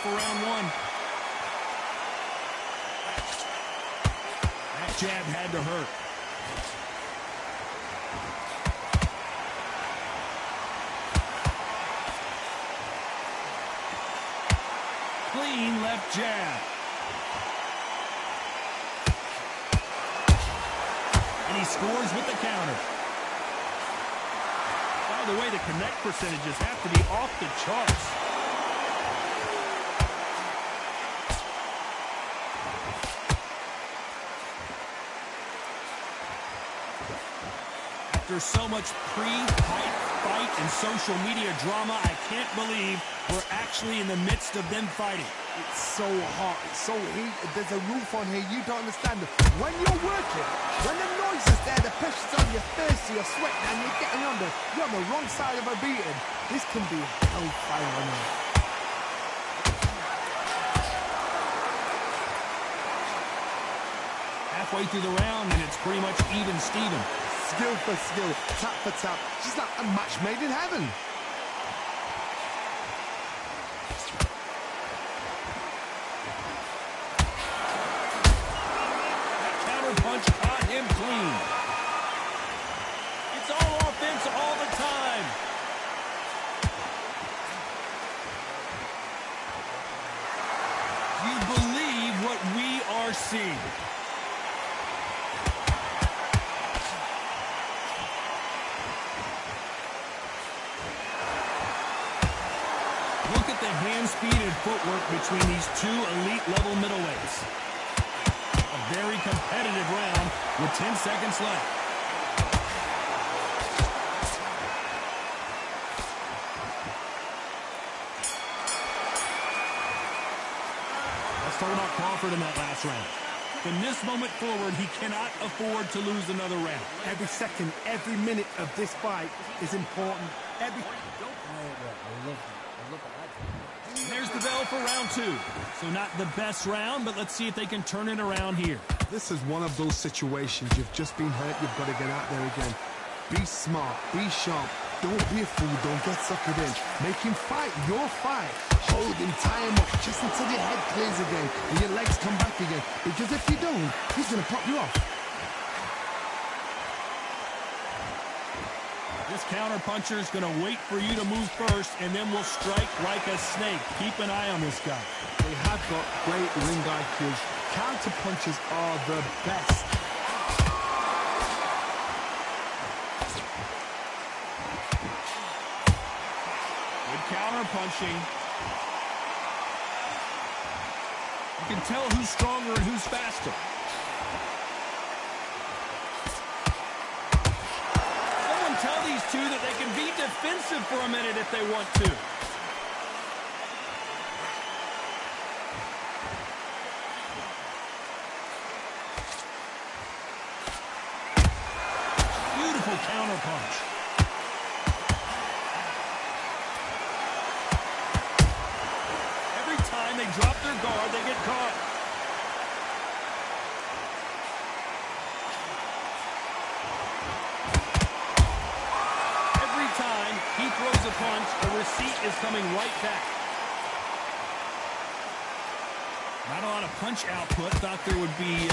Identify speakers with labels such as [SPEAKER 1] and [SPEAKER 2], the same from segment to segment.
[SPEAKER 1] for round one. That jab had to hurt. Clean left jab. And he scores with the counter. By the way, the connect percentages have to be off the charts. After so much pre-fight, fight, and social media drama, I can't believe we're actually in the midst of them fighting.
[SPEAKER 2] It's so hot, it's so heated, there's a roof on here, you don't understand it. When you're working, when the noise is there, the pressure's on your face, you're sweating and you're getting under, you're on the wrong side of a beating. This can be hellfire on earth.
[SPEAKER 1] Halfway through the round and it's pretty much even Steven.
[SPEAKER 2] Skill for skill, tap for tap, she's like a match made in heaven.
[SPEAKER 1] Punch caught him clean. It's all offense all the time. You believe what we are seeing. Look at the hand speed and footwork between these two elite level middleweights. A very competitive round with 10 seconds left. Let's talk about Crawford in that last round. From this moment forward, he cannot afford to lose another round.
[SPEAKER 2] Every second, every minute of this fight is important.
[SPEAKER 1] There's the bell for round two. So not the best round, but let's see if they can turn it around here.
[SPEAKER 2] This is one of those situations. You've just been hurt. You've got to get out there again. Be smart. Be sharp. Don't be a fool. Don't get suckered in. Make him fight your fight. Hold him, tie him up just until your head clears again and your legs come back again. Because if you don't, he's going to pop you off.
[SPEAKER 1] This counter-puncher is going to wait for you to move first, and then will strike like a snake. Keep an eye on this guy.
[SPEAKER 2] They have got great ring IQs. Counter-punchers are the best.
[SPEAKER 1] Good counter-punching. You can tell who's stronger and who's faster. Tell these two that they can be defensive for a minute if they want to. Beautiful counterpunch. Every time they drop their guard, they get caught. He throws a punch, a receipt is coming right back. Not a lot of punch output. Thought there would be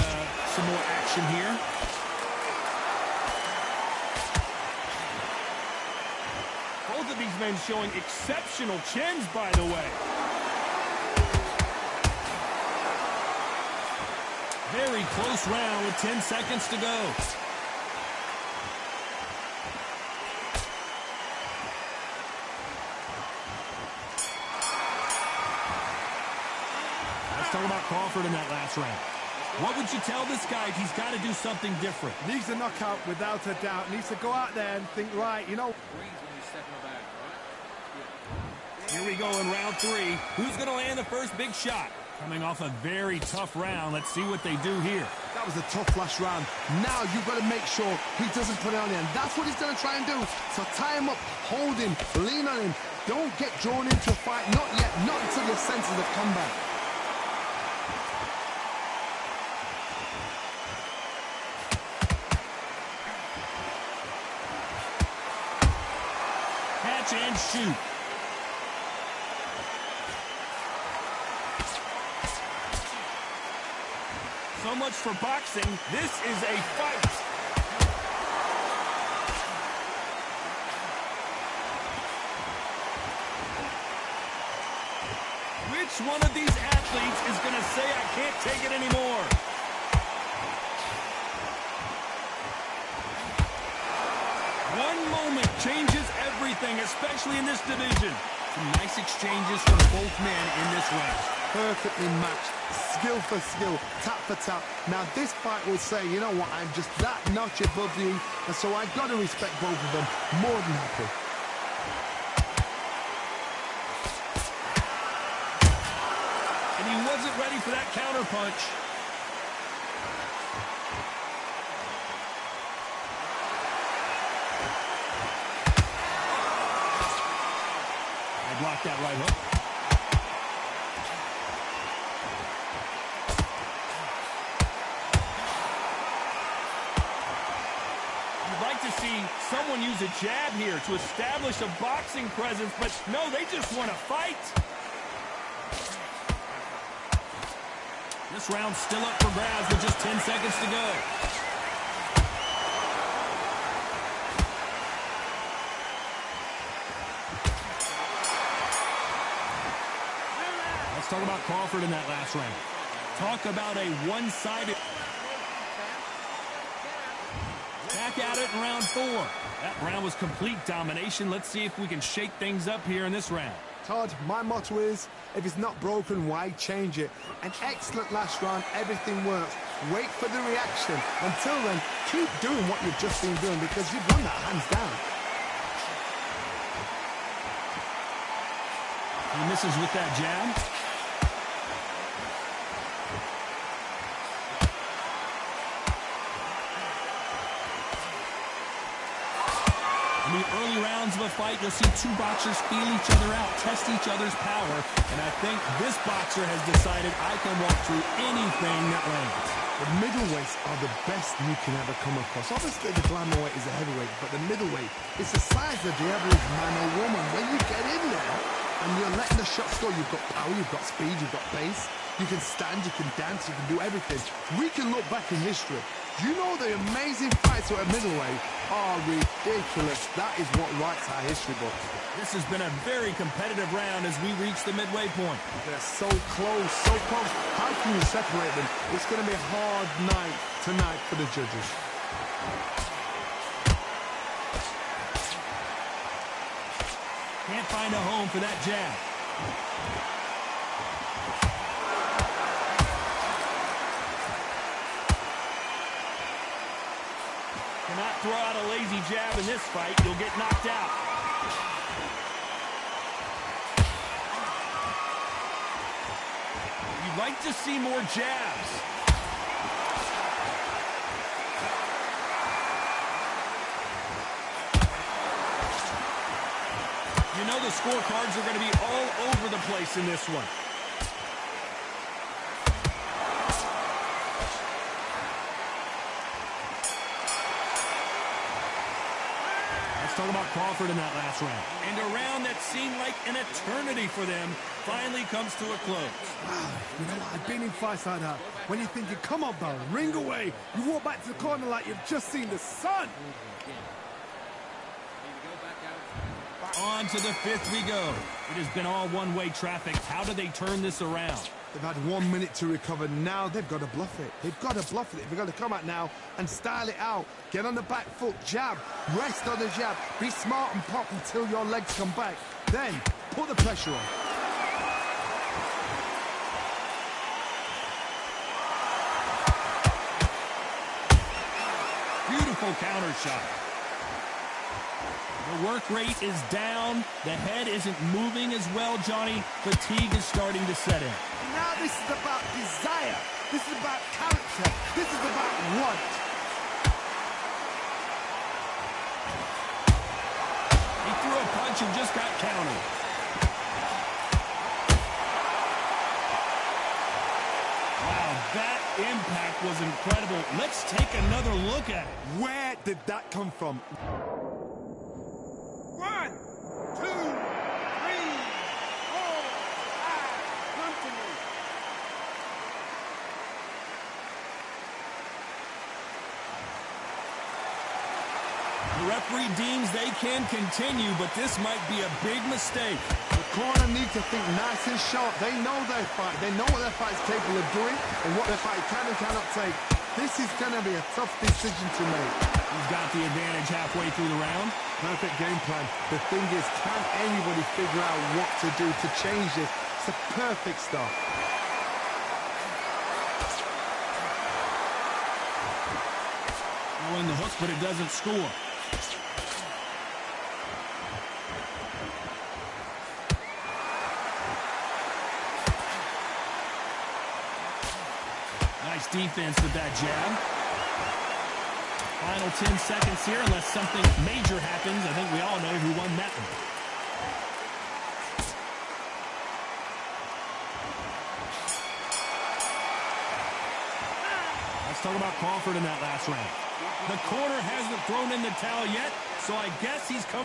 [SPEAKER 1] some more action here. Both of these men showing exceptional chins, by the way. Very close round with 10 seconds to go. Talk about Crawford in that last round. What would you tell this guy if he's got to do something different?
[SPEAKER 2] Needs a knockout without a doubt. Needs to go out there and think, right, you know.
[SPEAKER 1] Here we go in round three. Who's going to land the first big shot? Coming off a very tough round. Let's see what they do here.
[SPEAKER 2] That was a tough last round. Now you've got to make sure he doesn't put it on him. That's what he's going to try and do. So tie him up, hold him, lean on him. Don't get drawn into a fight. Not yet. Not until your senses have come back.
[SPEAKER 1] Catch and shoot. So much for boxing. This is a fight. Which one of these athletes is going to say, I can't take it anymore? One moment changes everything, especially in this division. Some nice exchanges from both men in this round.
[SPEAKER 2] Perfectly matched, skill for skill, tap for tap. Now this fight will say, you know what, I'm just that notch above you, and so I've got to respect both of them more than happy.
[SPEAKER 1] And he wasn't ready for that counter punch. I blocked that right hook. You'd like to see someone use a jab here to establish a boxing presence, but no, they just want to fight. This round's still up for grabs with just 10 seconds to go. Let's talk about Crawford in that last round. Talk about a one-sided... Back at it in round 4. That round was complete domination. Let's see if we can shake things up here in this round.
[SPEAKER 2] Todd, my motto is, if it's not broken, why change it? An excellent last round, everything works. Wait for the reaction. Until then, keep doing what you've just been doing because you've won that hands down.
[SPEAKER 1] He misses with that jab. In the early rounds of a fight, you'll see two boxers feel each other out, test each other's power, and I think this boxer has decided I can walk through anything that lands.
[SPEAKER 2] The middleweights are the best you can ever come across. Obviously, the glamour weight is a heavyweight, but the middleweight is the size of the average man or woman. When you get in there and you're letting the shots go, you've got power, you've got speed, you've got pace, you can stand, you can dance, you can do everything. We can look back in history. You know the amazing fights at middleweight are ridiculous. That is what writes our history book.
[SPEAKER 1] This has been a very competitive round as we reach the midway point.
[SPEAKER 2] They're so close, so close. How can you separate them? It's going to be a hard night tonight for the judges.
[SPEAKER 1] Can't find a home for that jab. Cannot throw out a lazy jab in this fight. You'll get knocked out. You'd like to see more jabs. You know the scorecards are going to be all over the place in this one. Let's talk about Crawford in that last round. And a round that seemed like an eternity for them finally comes to a close.
[SPEAKER 2] Wow, you know what? I've been in fights like that. When you're thinking, come on, Baron, ring away. You walk back to the corner like you've just seen the sun.
[SPEAKER 1] On to the 5th we go. It has been all one-way traffic. How do they turn this around?
[SPEAKER 2] They've had 1 minute to recover. Now they've got to bluff it. They've got to bluff it. They've got to come out now and style it out. Get on the back foot, jab, rest on the jab. Be smart and pop until your legs come back. Then put the pressure on.
[SPEAKER 1] Beautiful counter shot. The work rate is down. The head isn't moving as well, Johnny. Fatigue is starting to set in.
[SPEAKER 2] Now this is about desire. This is about character. This is about want.
[SPEAKER 1] He threw a punch and just got countered. Wow, that impact was incredible. Let's take another look at it.
[SPEAKER 2] Where did that come from?
[SPEAKER 3] 1, 2, 3, 4, 5. Come to me.
[SPEAKER 1] referee deems they can continue, but this might be a big mistake.
[SPEAKER 2] The corner needs to think nice and sharp. They know their fight. They know what their fight's capable of doing and what their fight can and cannot take. This is going to be a tough decision to make.
[SPEAKER 1] He's got the advantage halfway through the round.
[SPEAKER 2] Perfect game plan. The thing is, can anybody figure out what to do to change this? It's a perfect start.
[SPEAKER 1] Throwing the hook, but it doesn't score. Nice defense with that jab. Final 10 seconds here, unless something major happens. I think we all know who won that one. Let's talk about Crawford in that last round. The corner hasn't thrown in the towel yet, so I guess he's come.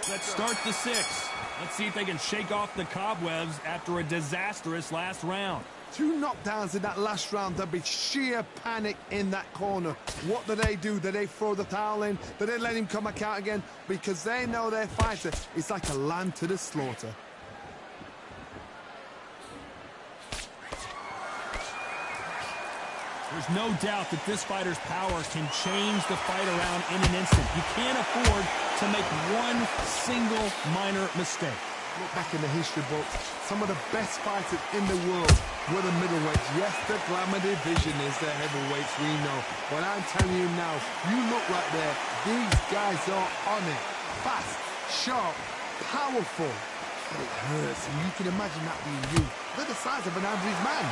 [SPEAKER 1] Let's start the 6. Let's see if they can shake off the cobwebs after a disastrous last round.
[SPEAKER 2] 2 knockdowns in that last round. There'll be sheer panic in that corner. What do? Do they throw the towel in? Do they let him come back out again? Because they know their fighter is like a lamb to the slaughter.
[SPEAKER 1] There's no doubt that this fighter's power can change the fight around in an instant. You can't afford to make one single minor mistake.
[SPEAKER 2] Look back in the history books. Some of the best fighters in the world were the middleweights. Yes, the glamour division is the heavyweights, we know. But I'm telling you now, you look right there. These guys are on it. Fast, sharp, powerful. But it hurts, and you can imagine that being you. They're the size of an average man.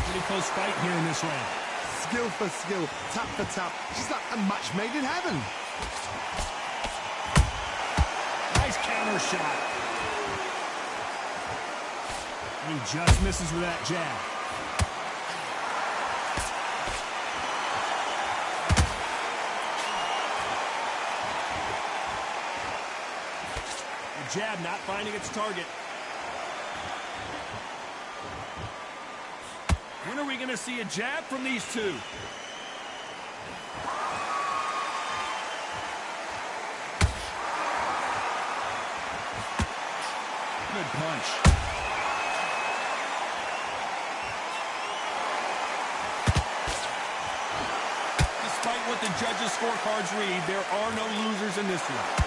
[SPEAKER 1] Pretty close fight here in this round.
[SPEAKER 2] Skill for skill, tap for tap. She's like a match made in heaven.
[SPEAKER 1] Nice counter shot. He just misses with that jab. The jab not finding its target. When are we going to see a jab from these two? Good punch. Despite what the judges' scorecards read, there are no losers in this one.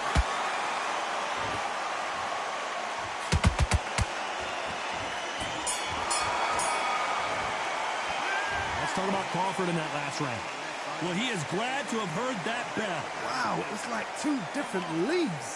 [SPEAKER 1] Talk about Crawford in that last round. Well, he is glad to have heard that bell.
[SPEAKER 2] Wow, it was like 2 different leagues.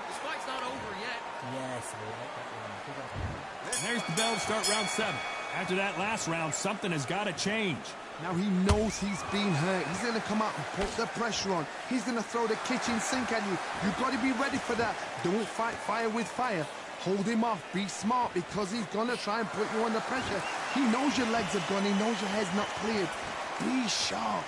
[SPEAKER 3] This fight's not over yet.
[SPEAKER 4] Yes, I like that one.
[SPEAKER 1] And there's the bell to start round 7. After that last round, something has got to change.
[SPEAKER 2] Now he knows he's been hurt. He's going to come out and put the pressure on. He's going to throw the kitchen sink at you. You've got to be ready for that. Don't fight fire with fire. Hold him off. Be smart, because he's going to try and put you under pressure. He knows your legs are gone. He knows your head's not cleared. Be sharp.